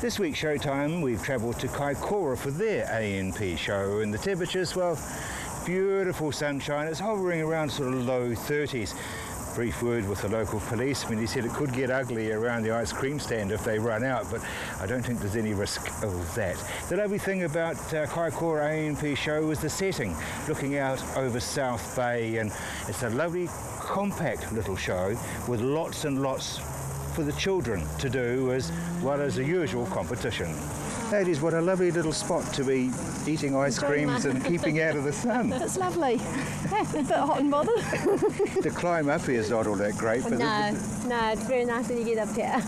This week's Showtime, we've travelled to Kaikoura for their ANP show, and the temperature's, well, beautiful sunshine. It's hovering around sort of low 30s. Brief word with the local policeman. He said it could get ugly around the ice cream stand if they run out, but I don't think there's any risk of that. The lovely thing about Kaikoura ANP show is the setting, looking out over South Bay, and it's a lovely, compact little show with lots and lots for the children to do as well as the usual competition. Ladies, what a lovely little spot to be eating ice creams and keeping out of the sun. It's lovely. A bit hot and bothered. The climb up here is not all that great. But no, it's very nice when you get up here.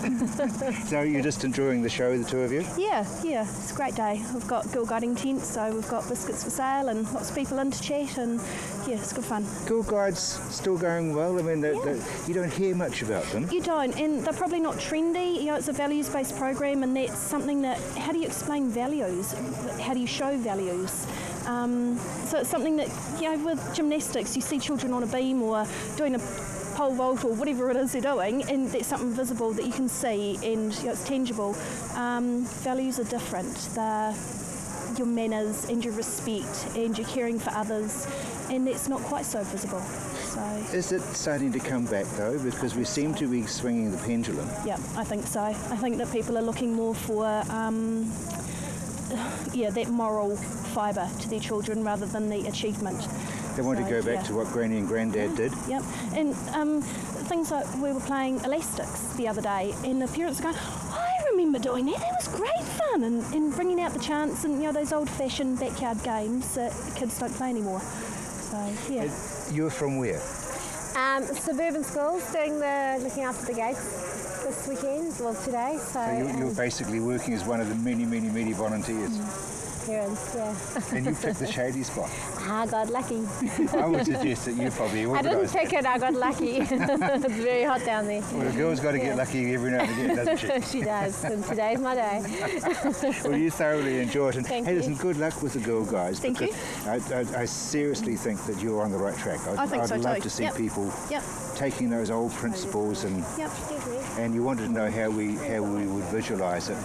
So you're just enjoying the show, the two of you? Yeah, it's a great day. We've got Girl Guiding tents, so we've got biscuits for sale and lots of people in to chat, and yeah, it's good fun. Girl Guides still going well? I mean, you don't hear much about them. You don't, and they're probably not trendy. You know, it's a values-based program, and that's something that, how do you explain values? How do you show values? So it's something that, you know, with gymnastics, you see children on a beam or doing a pole vault or whatever it is they're doing, and there's something visible that you can see, and you know, it's tangible. Values are different. They're your manners and your respect and your caring for others, and that's not quite so visible. So is it starting to come back though, because we seem to be swinging the pendulum? Yeah, I think so. I think that people are looking more for that moral fibre to their children rather than the achievement. They want to go back to what Granny and Granddad did? Yep, and things like we were playing elastics the other day, and the parents are going, I remember doing that, that was great fun, and bringing out the chants and, you know, those old-fashioned backyard games that kids don't play anymore. So, yeah. You're from where? Suburban schools, looking after the gates this weekend, well today. So you're basically working as one of the many volunteers. Parents, yeah. And you picked the shady spot. I got lucky. I would suggest that you probably organised. I didn't pick it, I got lucky. It's very hot down there. Well, a girl's got to get lucky every now and again, doesn't she? She does, and today's my day. Well, you thoroughly enjoy it. And Thank hey, you. listen, good luck with the Girl Guides. Thank you. I seriously think that you're on the right track. I think so I'd love too. to see Yep. people Yep. taking those old principles and you wanted to know how we would visualise it.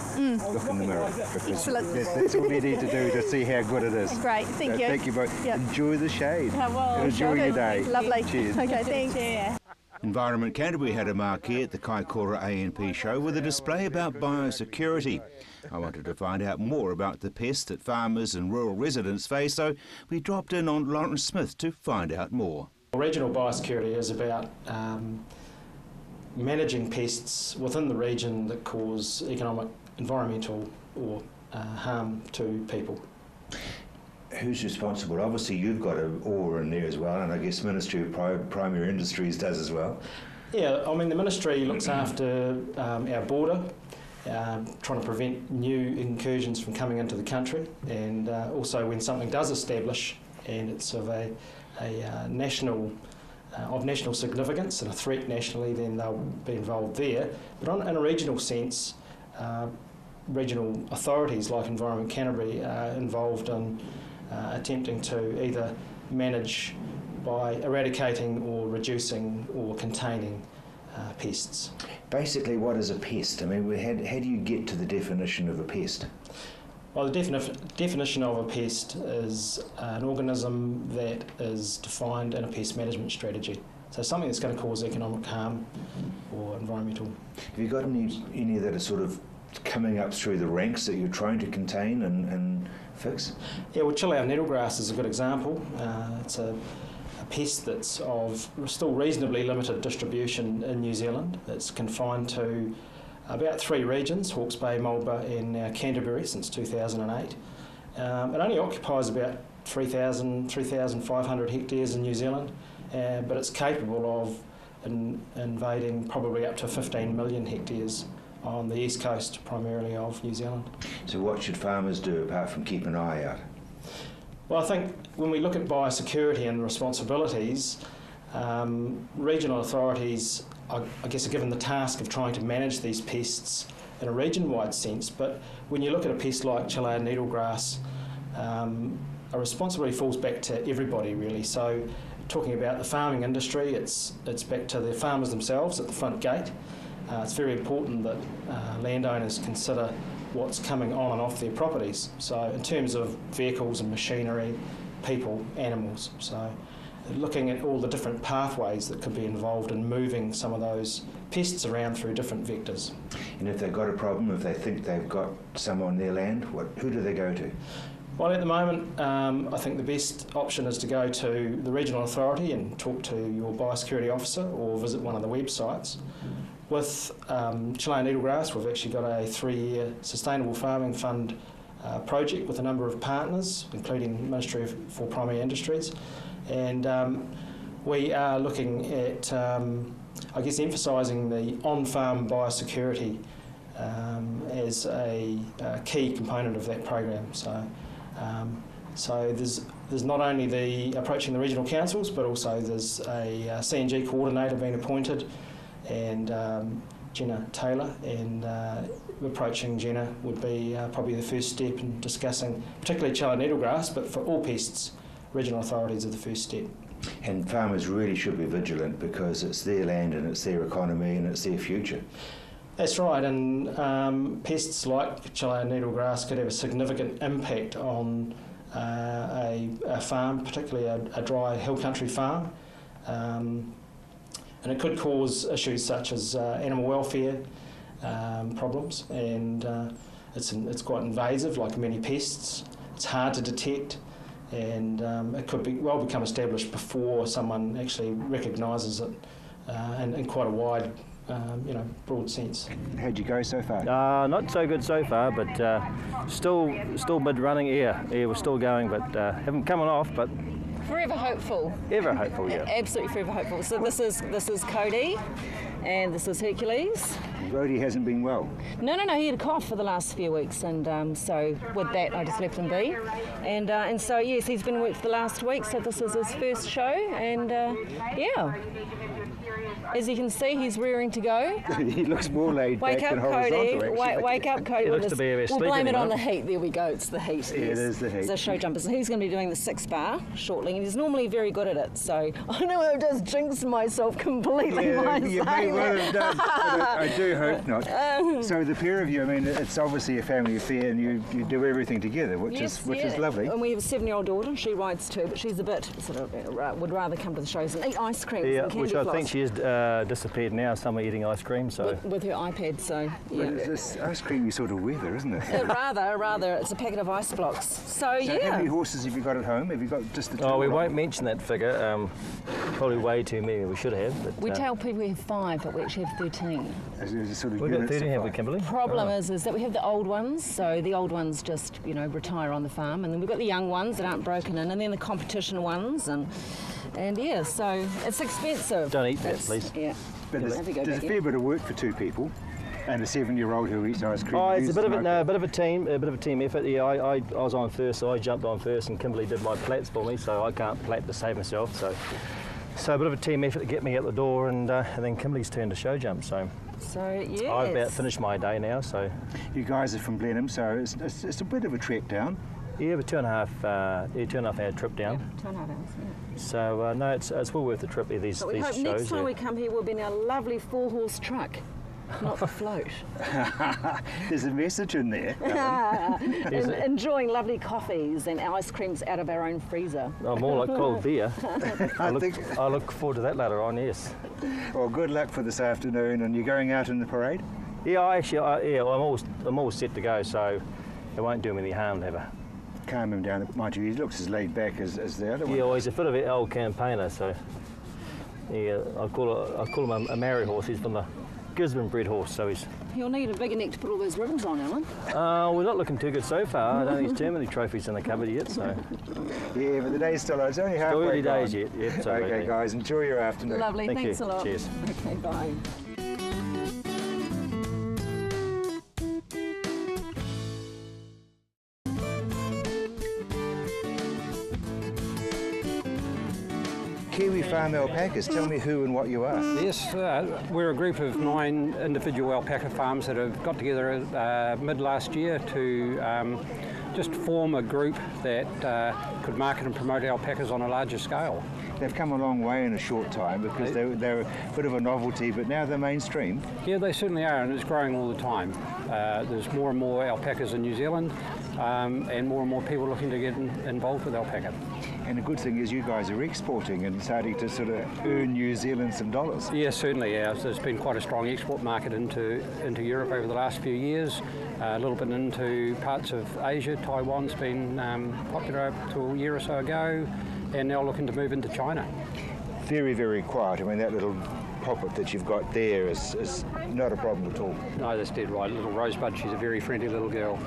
Look in the mirror, because Excellent. that's all you need to do to see how good it is. Great, thank you. Thank you both. Yep. Enjoy the shade. Well, and enjoy your day. Lovely. Cheers. Okay, thanks. Yeah. Environment Canterbury had a marquee at the Kaikoura ANP show with a display about biosecurity. I wanted to find out more about the pests that farmers and rural residents face, so we dropped in on Lawrence Smith to find out more. Regional biosecurity is about managing pests within the region that cause economic, environmental or harm to people. Who's responsible? Obviously you've got an oar in there as well, and I guess Ministry of Primary Industries does as well. Yeah, I mean the Ministry looks after our border, trying to prevent new incursions from coming into the country, and also when something does establish and it's of a national significance and a threat nationally, then they'll be involved there. But in a regional sense, regional authorities like Environment Canterbury are involved in attempting to either manage by eradicating or reducing or containing pests. Basically, what is a pest? I mean, how do you get to the definition of a pest? Well, the definition of a pest is an organism that is defined in a pest management strategy. So something that's going to cause economic harm or environmental. Have you got any that are sort of coming up through the ranks that you're trying to contain and fix? Yeah, well, Chilean needlegrass is a good example. It's a pest that's of still reasonably limited distribution in New Zealand. It's confined to about 3 regions, Hawke's Bay, Marlborough and Canterbury since 2008. It only occupies about 3,500 hectares in New Zealand, but it's capable of invading probably up to 15 million hectares on the east coast, primarily of New Zealand. So what should farmers do apart from keep an eye out? Well, I think when we look at biosecurity and responsibilities, regional authorities, I guess, are given the task of trying to manage these pests in a region-wide sense, but when you look at a pest like Chilean needlegrass, a responsibility falls back to everybody really. So talking about the farming industry, it's back to the farmers themselves at the front gate. It's very important that landowners consider what's coming on and off their properties. So in terms of vehicles and machinery, people, animals. So looking at all the different pathways that could be involved in moving some of those pests around through different vectors. And if they've got a problem, if they think they've got some on their land, who do they go to? Well, at the moment, I think the best option is to go to the regional authority and talk to your biosecurity officer or visit one of the websites. With Chilean needlegrass, we've actually got a 3-year Sustainable Farming Fund project with a number of partners, including the Ministry for Primary Industries. And we are looking at, I guess, emphasising the on-farm biosecurity as a key component of that program. So there's not only the approaching the regional councils, but also there's a CNG coordinator being appointed, and Jenna Taylor, and approaching Jenna would be probably the first step in discussing, particularly Chilean needlegrass, but for all pests, regional authorities are the first step. And farmers really should be vigilant because it's their land and it's their economy and it's their future. That's right, and pests like Chilean needlegrass could have a significant impact on a farm, particularly a dry hill country farm, and it could cause issues such as animal welfare problems, and it's quite invasive, like many pests. It's hard to detect, and it could become established before someone actually recognises it in quite a wide, broad sense. How'd you go so far? Not so good so far, but still mid-running. Yeah, we're still going, but haven't come off. But forever hopeful. Ever hopeful, yeah. Absolutely forever hopeful. So this is Cody, and this is Hercules. Rhodey hasn't been well. No, he had a cough for the last few weeks, and so with that I just left him be. And so yes, he's been with the last week. So this is his first show, and yeah. As you can see, he's rearing to go. He looks more laid back than horizontal, actually. Wake up, Cody. He looks to be we'll blame it on the heat. There we go. It's the heat. Yeah, yes. It is the heat. It's a show jumper. So he's going to be doing the 6-bar shortly, and he's normally very good at it. So I know I've just jinxed myself completely. You may well have done, but I do hope not. So the pair of you, I mean, it's obviously a family affair, and you do everything together, which is lovely. And we have a 7-year-old daughter. She rides too, but she's a bit sort of would rather come to the shows and eat ice cream. Yeah, and candy which I floss. think she has disappeared now, somewhere eating ice cream. So with her iPad, so yeah. It's ice creamy sort of weather, isn't it? Rather, it's a packet of ice blocks. So yeah. How many horses have you got at home? Have you got just the two? Oh, we won't mention that figure. Probably way too many. We should have. But, we tell people we have 5, but we actually have 13. We've got 13, have we, Kimberly? Problem is that we have the old ones, so the old ones just retire on the farm, and then we've got the young ones that aren't broken in, and then the competition ones, and yeah, so it's expensive. Don't eat that, please. Yeah. But there's a fair bit of work for 2 people, and a 7-year-old who eats ice cream. Oh, it's a bit of a team effort. Yeah, I was on first, so I jumped on first, and Kimberly did my plats for me, so I can't plat to save myself. So a bit of a team effort to get me out the door, and then Kimberly's turn to show jump. So yes. I've about finished my day now. So you guys are from Blenheim, so it's a bit of a trek down. Yeah, but 2.5 hour trip down. Yeah, 2.5 hours. Yeah. So no, it's well worth the trip. These but we hope shows. Next time we come here, we'll be in a lovely 4-horse truck. Not the float. There's a message in there. Enjoying lovely coffees and ice creams out of our own freezer. Oh, more like cold beer. I look forward to that later on, yes. Well, good luck for this afternoon, and you're going out in the parade? Yeah, I'm all set to go, so it won't do him any harm to have a... Calm him down, mind you, he looks as laid back as the other one. Yeah, well, he's a bit of an old campaigner, so yeah, I call him a Maori horse. He's from the Gisborne bred horse, so he's... He'll need a bigger neck to put all those ribbons on, Alan. We're not looking too good so far. I don't think there's too many trophies in the cupboard yet, so... Yeah, but the day's still on. It's only halfway early gone. days yet, yeah, so okay, guys, enjoy your afternoon. Lovely, Thank thanks you. a lot. Cheers. Okay, bye. Kiwi Farm Alpacas, tell me who and what you are. Yes, we're a group of 9 individual alpaca farms that have got together mid last year to just form a group that could market and promote alpacas on a larger scale. they've come a long way in a short time because they're a bit of a novelty, but now they're mainstream. Yeah, they certainly are, and it's growing all the time. There's more and more alpacas in New Zealand, and more people looking to get involved with alpaca. And the good thing is you guys are exporting and starting to sort of earn New Zealand some dollars. Yes, certainly. Yeah. There's been quite a strong export market into Europe over the last few years, a little bit into parts of Asia. Taiwan's been popular up to a year or so ago, and now looking to move into China. Very, very quiet. I mean, that little poppet that you've got there is not a problem at all. No, that's dead right. Little Rosebud, she's a very friendly little girl.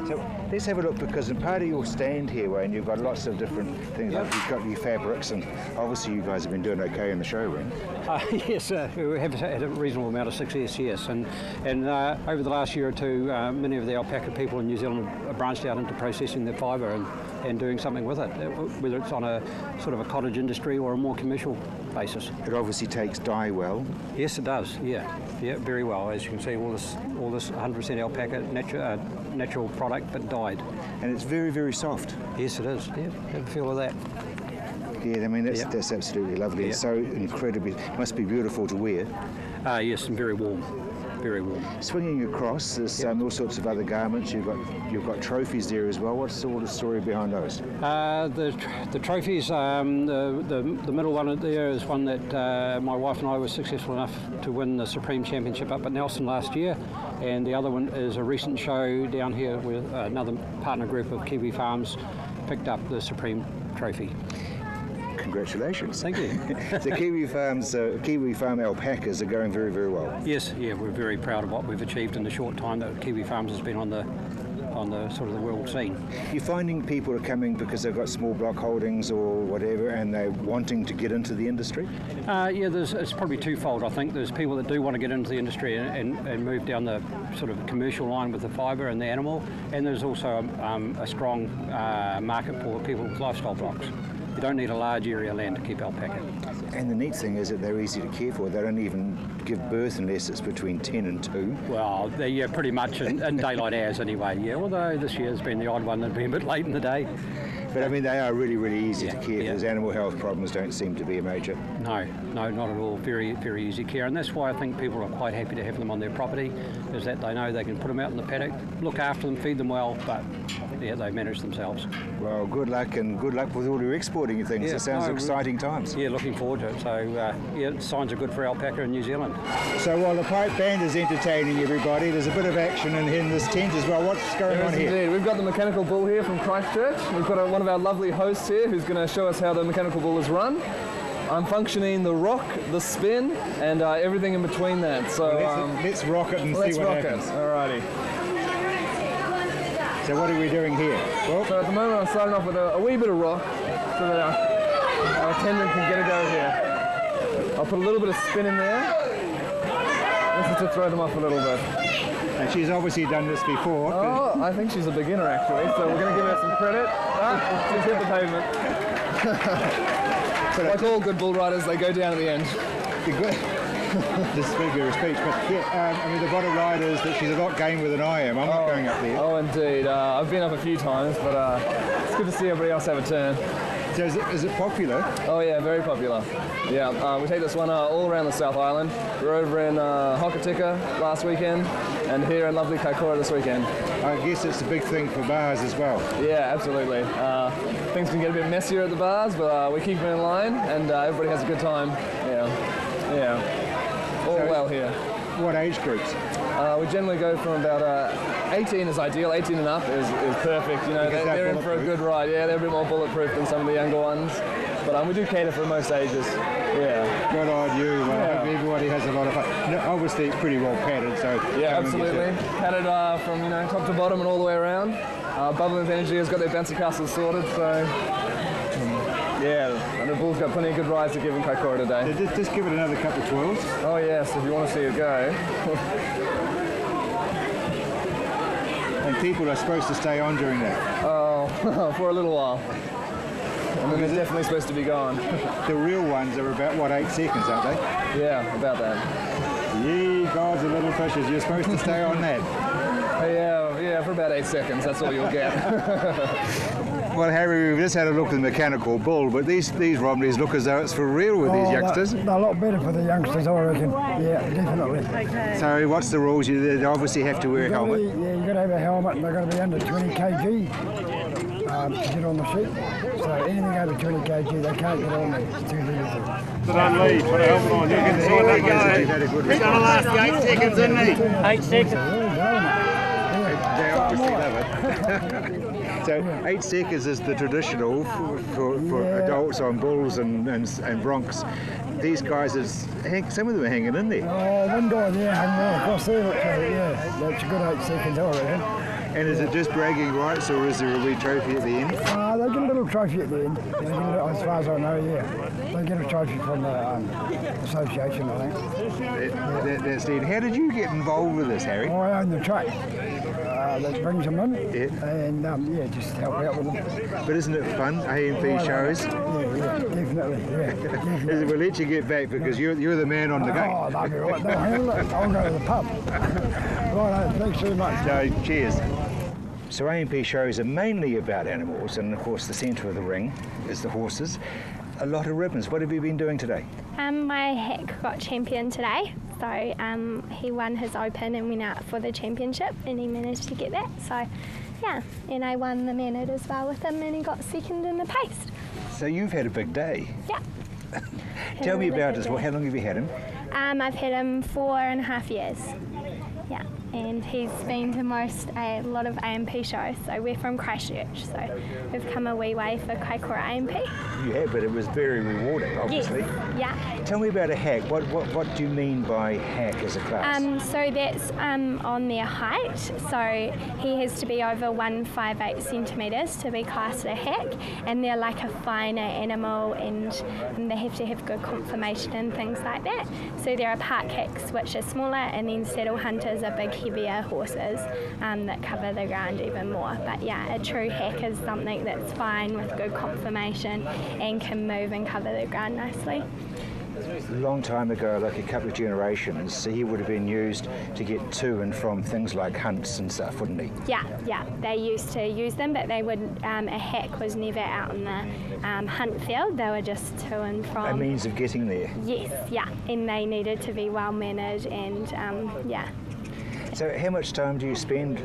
So let's have a look, because in part of your stand here, Wayne, you've got lots of different things. Yep. Like you've got your fabrics, and obviously you guys have been doing okay in the showroom. Yes, we have had a reasonable amount of success, yes. And over the last year or two, many of the alpaca people in New Zealand have branched out into processing their fibre and doing something with it, whether it's on a sort of a cottage industry or a more commercial basis. It obviously takes dye well. Yes, it does, yeah, very well. As you can see, all this 100% alpaca, natural product, but dyed. And it's very, very soft. Yes, it is, yeah, have a feel of that. Yeah, I mean, that's absolutely lovely. Yeah. It's so incredibly, must be beautiful to wear. Yes, and very warm. Very warm. Swinging across, there's all sorts of other garments. You've got trophies there as well. What's all the story behind those? The trophies, the middle one there is one that my wife and I were successful enough to win the Supreme Championship up at Nelson last year, and the other one is a recent show down here with another partner group of Kiwi farms picked up the Supreme Trophy. Congratulations. Thank you. So Kiwi Farm alpacas are going very, very well. Yes, yeah, we're very proud of what we've achieved in the short time that Kiwi Farms has been on the sort of the world scene. You're finding people are coming because they've got small block holdings or whatever, and they're wanting to get into the industry? Yeah, it's probably twofold. I think there's people that do want to get into the industry and move down the sort of commercial line with the fibre and the animal, and there's also a strong market for people with lifestyle blocks. You don't need a large area of land to keep alpaca. And the neat thing is that they're easy to care for. They don't even give birth unless it's between 10 and 2. Well, they're pretty much in daylight hours anyway, yeah, although this year's been the odd one that's been a bit late in the day. But I mean, they are really, really easy to care for. Those animal health problems don't seem to be a major. No, not at all. Very, very easy care. And that's why I think people are quite happy to have them on their property, is that they know they can put them out in the paddock, look after them, feed them well, but yeah, they manage themselves. Well, good luck, and good luck with all your exporting things. Yeah, it sounds exciting times. Yeah, looking forward to it. So, signs are good for alpaca in New Zealand. So while the pipe band is entertaining everybody, there's a bit of action in this tent as well. What's going on here? Indeed. We've got the mechanical bull here from Christchurch. We've got one of our lovely hosts here who's going to show us how the mechanical bull is run. I'm functioning the rock, the spin, and everything in between that. So let's rock it and see what happens. Alrighty. So what are we doing here? Well, so at the moment I'm starting off with a wee bit of rock so that our attendant can get a go here. I'll put a little bit of spin in there. This is to throw them off a little bit. And she's obviously done this before. Oh, I think she's a beginner actually, so we're going to give her some credit. She's hit the pavement. So like all good bull riders, they go down at the end. This figure of speech, but yeah, I mean, the bottom line is that she's a lot gamer than I am. I'm not going up there. Oh, indeed. I've been up a few times, but it's good to see everybody else have a turn. So is it popular? Oh yeah, very popular. Yeah, we take this one all around the South Island. We're over in Hokitika last weekend, and here in lovely Kaikoura this weekend. I guess it's a big thing for bars as well. Yeah, absolutely. Things can get a bit messier at the bars, but we keep them in line, and everybody has a good time. Yeah. All so well here. What age groups? We generally go from about 18 is ideal. 18 and up is perfect. You know, they're in for a good ride. Yeah, they're a bit more bulletproof than some of the younger ones. But we do cater for most ages. Yeah. Good on you. Well, I hope everybody has a lot of fun. No, obviously, it's pretty well padded, so yeah, absolutely. Padded from top to bottom and all the way around. Bubbling Energy has got their bouncy castles sorted, so. Yeah, and the bull's got plenty of good rides to give in Kaikoura today. So just give it another couple of twirls. Oh yes, if you want to see it go. And people are supposed to stay on during that? Oh, for a little while. And then they're definitely supposed to be gone. The real ones are about, 8 seconds, aren't they? Yeah, about that. Ye gods of little fishes, you're supposed to stay on that. Yeah, yeah, for about 8 seconds, that's all you'll get. Well, Harry, we've just had a look at the mechanical bull, but these Romneys look as though it's for real with these youngsters. They're a lot better for the youngsters, I reckon. Yeah, definitely. So what's the rules? They obviously have to wear a helmet. You've got to have a helmet, and they've got to be under 20 kg to get on the sheet. So anything over 20 kg, they can't get on there. It's too heavy. Don't leave, put a helmet on. You can see where you go. It's going to last you 8 seconds, isn't it? 8 seconds. They obviously love it. So 8 seconds is the traditional for adults on bulls and broncs. These guys, some of them are hanging in there. Oh, one guy there hanging right across there. That's a good 8 seconds, I reckon. And is it just bragging rights, or is there a wee trophy at the end? They get a little trophy at the end. As far as I know, yeah. They get a trophy from the association, I think. That's neat. How did you get involved with this, Harry? I own the truck that brings them in, and just help out with them. But isn't it fun, AMP shows? Yeah, definitely, yeah. We'll let you get back because you're the man on the gate. Oh, that'll be right. They'll handle it. I'll go to the pub. Right, thanks very much. No, cheers. So AMP shows are mainly about animals, and of course the centre of the ring is the horses. A lot of ribbons. What have you been doing today? My hack got champion today, so he won his open and went out for the championship, and he managed to get that. So, yeah, and I won the minute as well with him, and he got second in the pace. So you've had a big day. Yeah. Tell me about it. Well, how long have you had him? I've had him 4.5 years. Yeah, and he's been to a lot of AMP shows. So we're from Christchurch, so we've come a wee way for Kaikoura AMP. You have, but it was very rewarding, obviously. Yes, yeah. Tell me about a hack. What do you mean by hack as a class? So that's on their height. So he has to be over 158 centimetres to be classed a hack, and they're like a finer animal, and they have to have good conformation and things like that. So there are park hacks which are smaller, and then saddle hunters are big, heavier horses that cover the ground even more. But yeah, a true hack is something that's fine with good conformation and can move and cover the ground nicely. A long time ago, like a couple of generations, he would have been used to get to and from things like hunts and stuff, wouldn't he? Yeah, they used to use them, but they would. A hack was never out in the hunt field. They were just to and from. A means of getting there. Yes, yeah, and they needed to be well mannered and yeah. So how much time do you spend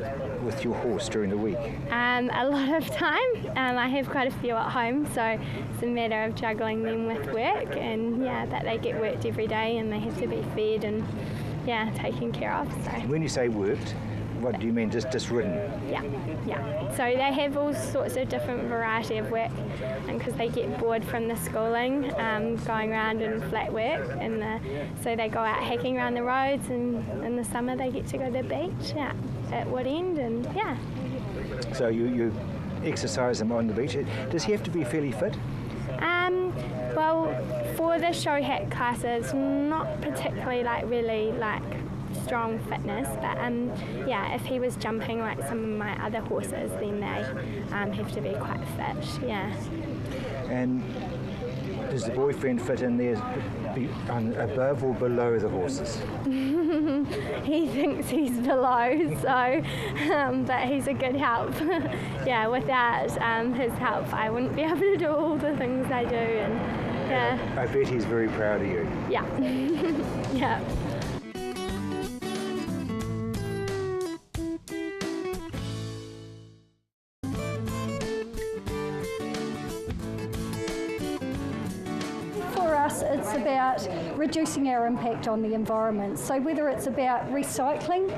with your horse during the week? A lot of time. I have quite a few at home, so it's a matter of juggling them with work, and yeah, that they get worked every day and they have to be fed and yeah, taken care of. So. When you say worked, what do you mean, just ridden? Yeah. So they have all sorts of different variety of work, and because they get bored from the schooling, going around in flat work, and so they go out hacking around the roads, and in the summer they get to go to the beach at Woodend, and yeah. So you exercise them on the beach. Does he have to be fairly fit? Well, for the show hack classes, not particularly really strong fitness, but yeah, if he was jumping like some of my other horses, then they have to be quite fit, yeah. And does the boyfriend fit in there above or below the horses? He thinks he's below, so but he's a good help. Yeah, without his help I wouldn't be able to do all the things I do, and yeah. I bet he's very proud of you. Yeah. Yeah. It's about reducing our impact on the environment. So whether it's about recycling,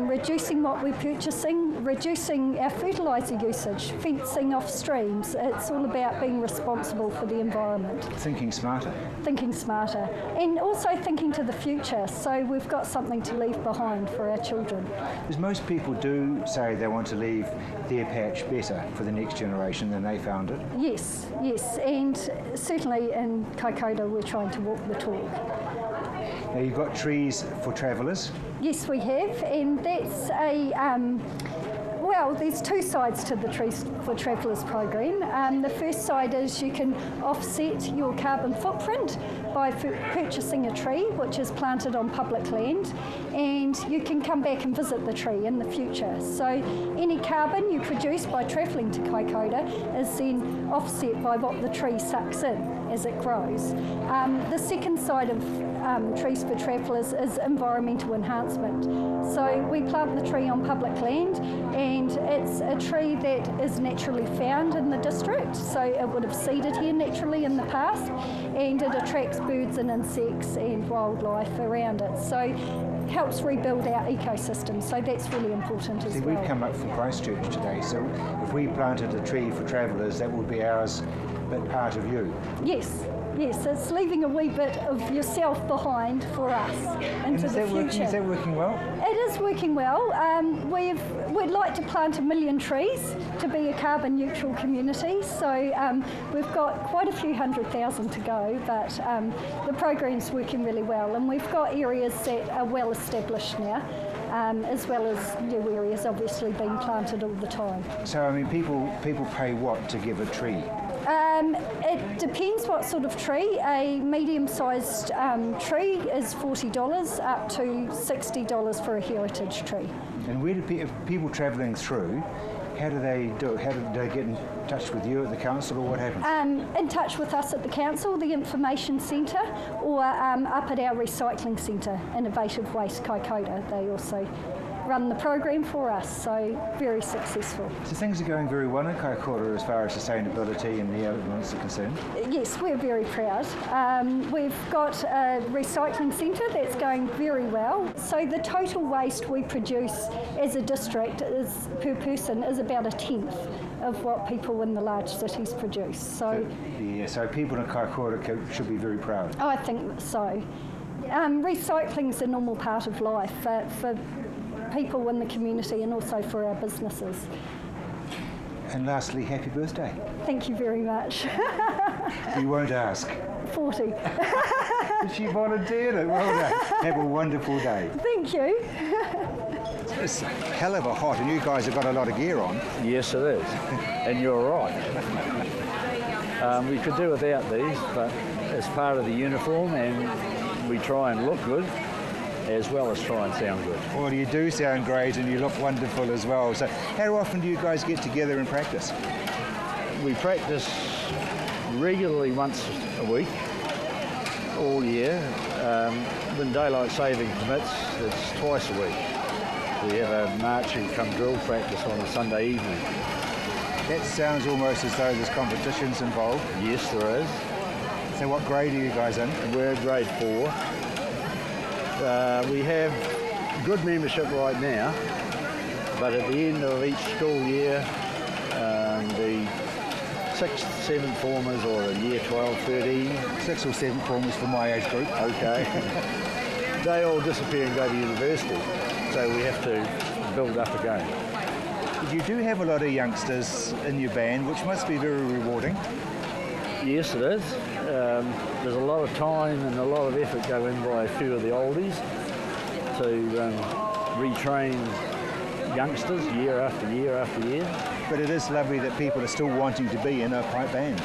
reducing what we're purchasing, reducing our fertiliser usage, fencing off streams, it's all about being responsible for the environment. Thinking smarter. Thinking smarter. And also thinking to the future, so we've got something to leave behind for our children. Because most people do say they want to leave their patch better for the next generation than they found it. Yes, and certainly in Kaikoura we're trying to walk the talk. Now you've got trees for travellers. Yes, we have, and that's Well, there's two sides to the Trees for Travellers program. The first side is you can offset your carbon footprint by purchasing a tree which is planted on public land, and you can come back and visit the tree in the future. So any carbon you produce by travelling to Kaikoura is then offset by what the tree sucks in as it grows. The second side of Trees for Travellers is environmental enhancement. So we plant the tree on public land, and it's a tree that is naturally found in the district, so it would have seeded here naturally in the past, and it attracts birds and insects and wildlife around it. So helps rebuild our ecosystem, so that's really important as well. We've come up from Christchurch today, so if we planted a tree for travellers, that would be ours, but part of you. Yes, it's leaving a wee bit of yourself behind for us into the future. Is that working well? It is working well. We'd like to plant 1 million trees to be a carbon neutral community, so we've got quite a few 100,000 to go, but the program's working really well, and we've got areas that are well established now. As well as new areas obviously being planted all the time. So, I mean, people pay what to give a tree? It depends what sort of tree. A medium-sized tree is $40 up to $60 for a heritage tree. And where do people travelling through, how do they do it? How do they get in touch with you at the council, or what happens? In touch with us at the council, the information centre, or up at our recycling centre, Innovative Waste Kaikoura. They also run the program for us, so very successful. So things are going very well in Kaikoura as far as sustainability and the elements are concerned? Yes, we're very proud. We've got a recycling centre that's going very well. So the total waste we produce as a district is per person is about 1/10 of what people in the large cities produce. So people in Kaikoura should be very proud. Oh, I think so. Recycling is a normal part of life for people in the community and also for our businesses. And lastly, happy birthday. Thank you very much. You won't ask. 40. She volunteered it. Well done. Have a wonderful day. Thank you. It's a hell of a hot, and you guys have got a lot of gear on. Yes, it is. And you're right. We could do without these, but it's part of the uniform, and we try and look good, as well as try and sound good. Well, you do sound great and you look wonderful as well. So how often do you guys get together and practice? We practice regularly once a week, all year. When daylight saving permits, it's twice a week. We have a marching come drill practice on a Sunday evening. That sounds almost as though there's competitions involved. Yes, there is. So what grade are you guys in? We're grade 4. We have good membership right now, but at the end of each school year, the 6th, 7th formers, or the year 12, 13. 6th or 7th formers for my age group. Okay. They all disappear and go to university, so we have to build up again. You do have a lot of youngsters in your band, which must be very rewarding. Yes, it is. There's a lot of time and a lot of effort go in by a few of the oldies to retrain youngsters year after year after year. But it is lovely that people are still wanting to be in a pipe band.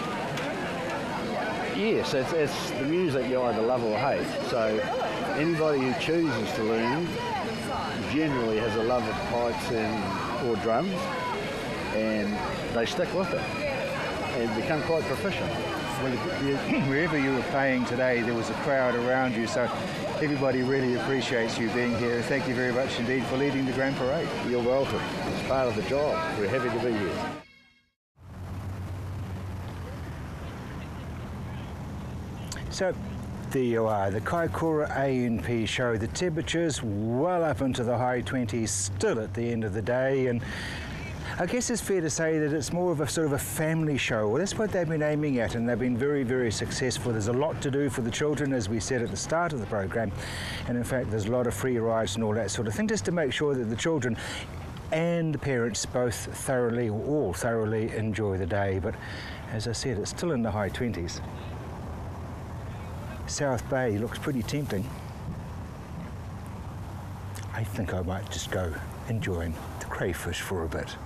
Yes, it's the music you either love or hate. So anybody who chooses to learn generally has a love of pipes or drums, and they stick with it and become quite proficient. Well, wherever you were playing today, there was a crowd around you, so everybody really appreciates you being here. Thank you very much indeed for leading the Grand Parade. You're welcome. It's part of the job. We're happy to be here. So there you are, the Kaikoura ANP show. The temperatures well up into the high 20s still at the end of the day, and I guess it's fair to say that it's more of a sort of a family show. Well, that's what they've been aiming at, and they've been very, very successful. There's a lot to do for the children, as we said at the start of the program, and in fact there's a lot of free rides and all that sort of thing, just to make sure that the children and the parents both thoroughly, or all thoroughly, enjoy the day. But as I said, it's still in the high 20s. South Bay looks pretty tempting. I think I might just go enjoying the crayfish for a bit.